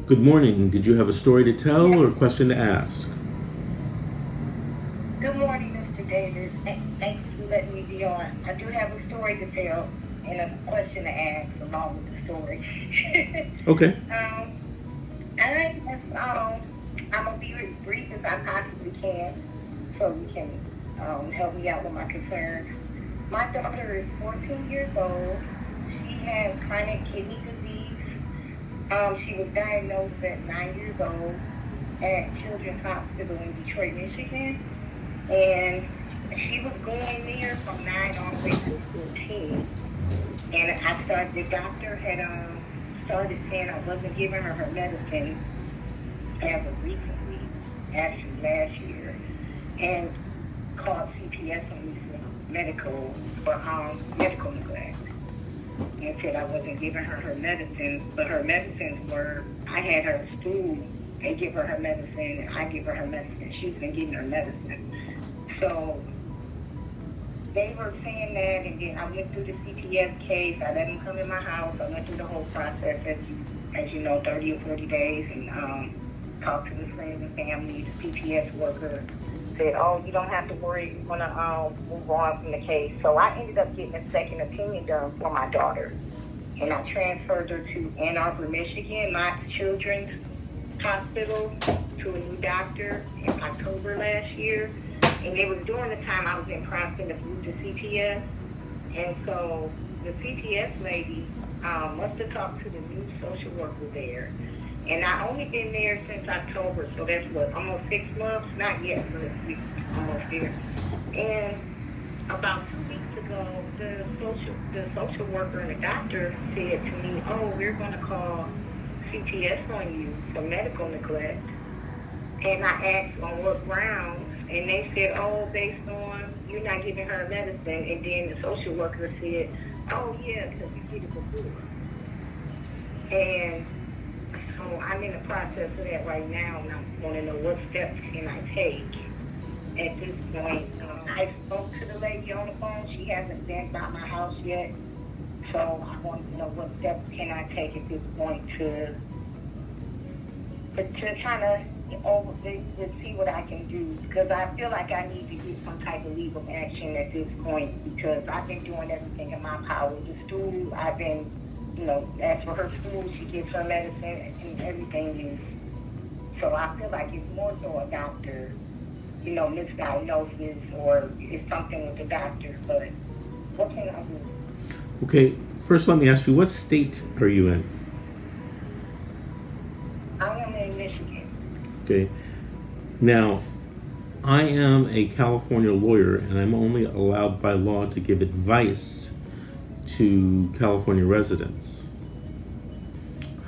Good morning. Did you have a story to tell or a question to ask? Good morning, Mr. Davis. Thanks for letting me be on. I do have a story to tell and a question to ask along with the story. Okay. I'm gonna be as brief as I possibly can, so you can help me out with my concerns. My daughter is 14 years old. She has chronic kidney disease. She was diagnosed at 9 years old at Children's Hospital in Detroit, Michigan. And she was going there from 9 all the way to 14. And the doctor had started saying I wasn't giving her medicine as of recently, actually last year, and called CPS on me for medical neglect. And said I wasn't giving her medicine, but her medicines were, I had her stool and give her medicine, and I give her medicine. She's been getting her medicine. So they were saying that, and then I went through the CPS case. I let them come in my house. I went through the whole process, as you know, 30 or 40 days, and talked to the friends and family. The CPS worker said, "Oh, you don't have to worry. We're gonna move on from the case." So I ended up getting a second opinion done for my daughter, and I transferred her to Ann Arbor, Michigan, my children's hospital, to a new doctor in October last year. And it was during the time I was in process of moving to CPS. And so the CPS lady must have talked to the new social worker there. And I only been there since October, so that's what, almost 6 months? Not yet, but it's almost there. And about 2 weeks ago, the social worker and the doctor said to me, "Oh, we're going to call CPS on you for medical neglect." And I asked on what grounds, and they said, "Oh, based on you're not giving her medicine." And then the social worker said, "Oh, yeah, because you did it before." And so I'm in the process of that right now, and I want to know what steps can I take at this point. I spoke to the lady on the phone. She hasn't been by my house yet. So I want to know what steps can I take at this point to kind of to see what I can do, because I feel like I need to get some type of legal action at this point, because I've been doing everything in my power. The stool, I've been, as for her stool, she gets her medicine and everything is, so I feel like it's more so a doctor, misdiagnosis, or it's something with the doctor, but what can I do? Okay. First, let me ask you, what state are you in? I am in Michigan. Okay. Now, I am a California lawyer, and I'm only allowed by law to give advice to California residents.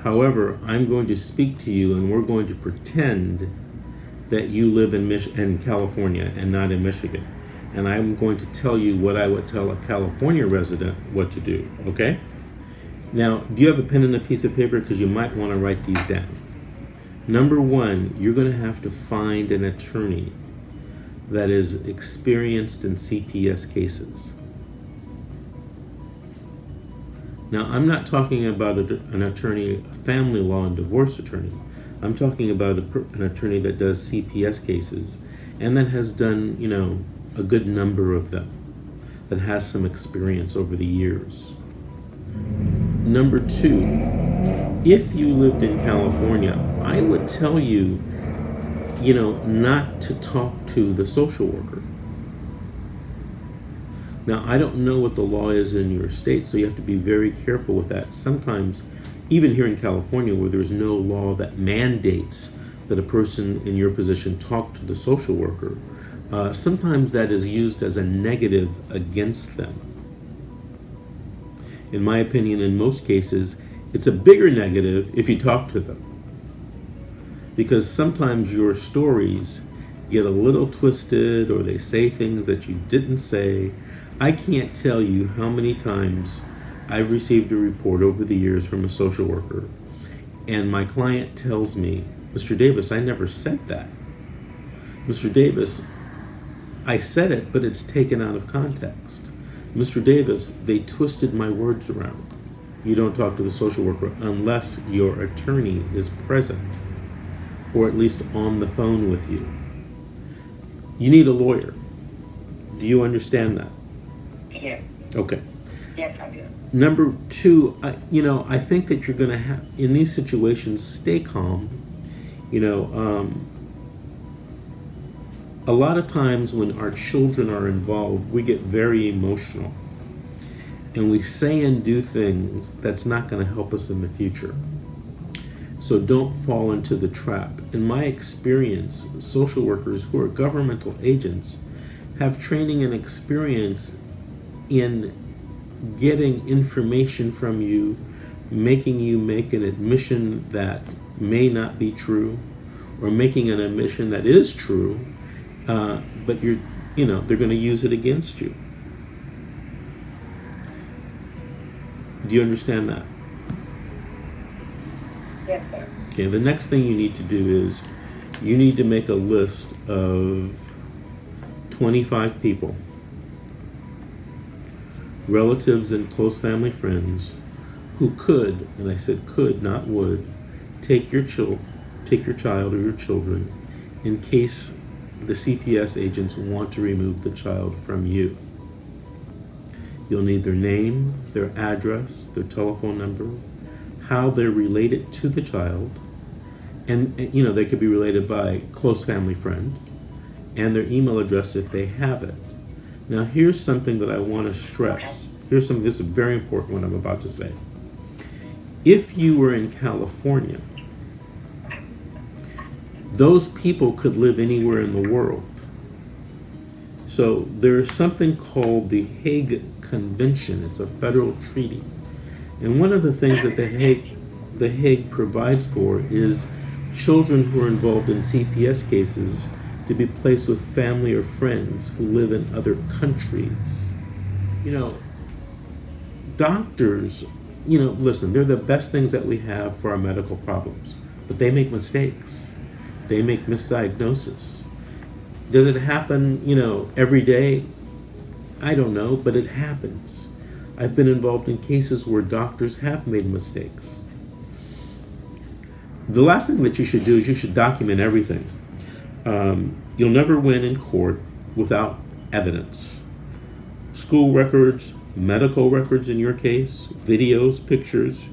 However, I'm going to speak to you, and we're going to pretend that you live in California and not in Michigan. And I'm going to tell you what I would tell a California resident what to do, okay? Now, do you have a pen and a piece of paper? Because you might want to write these down. Number one, you're going to have to find an attorney that is experienced in CPS cases. Now, I'm not talking about an attorney, a family law and divorce attorney. I'm talking about an attorney that does CPS cases and that has done, a good number of them, that has some experience over the years. Number two, if you lived in California, I would tell you, not to talk to the social worker. Now, I don't know what the law is in your state, so you have to be very careful with that. Sometimes, even here in California, where there's no law that mandates that a person in your position talk to the social worker, sometimes that is used as a negative against them. In my opinion, in most cases, it's a bigger negative if you talk to them. Because sometimes your stories get a little twisted, or they say things that you didn't say. I can't tell you how many times I've received a report over the years from a social worker, and my client tells me, "Mr. Davis, I never said that. Mr. Davis, I said it, but it's taken out of context. Mr. Davis, they twisted my words around." you don't talk to the social worker unless your attorney is present or at least on the phone with you. You need a lawyer. Do you understand that? Yes. Okay. Yes, I do. Number two, I think that you're going to have, in these situations, stay calm. A lot of times when our children are involved, we get very emotional. And we say and do things that's not going to help us in the future. So don't fall into the trap. In my experience, social workers who are governmental agents have training and experience in getting information from you, making you make an admission that may not be true, or making an admission that is true, but they're going to use it against you. Do you understand that? Yes, sir. Okay, the next thing you need to do is you need to make a list of 25 people, relatives and close family friends, who could, and I said could, not would, take your child or your children in case the CPS agents want to remove the child from you. You'll need their name, their address, their telephone number, how they're related to the child, and they could be related by close family friend, and their email address if they have it. Now here's something that I want to stress. This is very important what I'm about to say. If you were in California, those people could live anywhere in the world. So there's something called the Hague Convention. It's a federal treaty. And one of the things that the Hague provides for is children who are involved in CPS cases to be placed with family or friends who live in other countries. Doctors, listen, they're the best things that we have for our medical problems, but they make mistakes. They make misdiagnosis. Does it happen, every day? I don't know, but it happens. I've been involved in cases where doctors have made mistakes. The last thing that you should do is you should document everything. You'll never win in court without evidence. School records, medical records in your case, videos, pictures.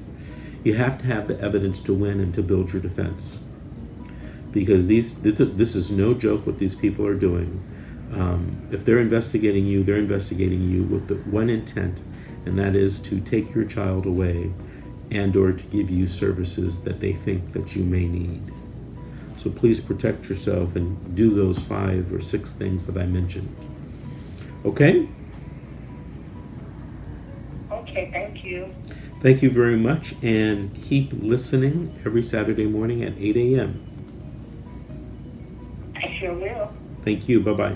You have to have the evidence to win and to build your defense. Because this is no joke what these people are doing. If they're investigating you with the one intent, and that is to take your child away and or to give you services that they think that you may need. So please protect yourself and do those 5 or 6 things that I mentioned. Okay? Okay, thank you. Thank you very much, and keep listening every Saturday morning at 8 a.m. I sure will. Thank you. Bye-bye.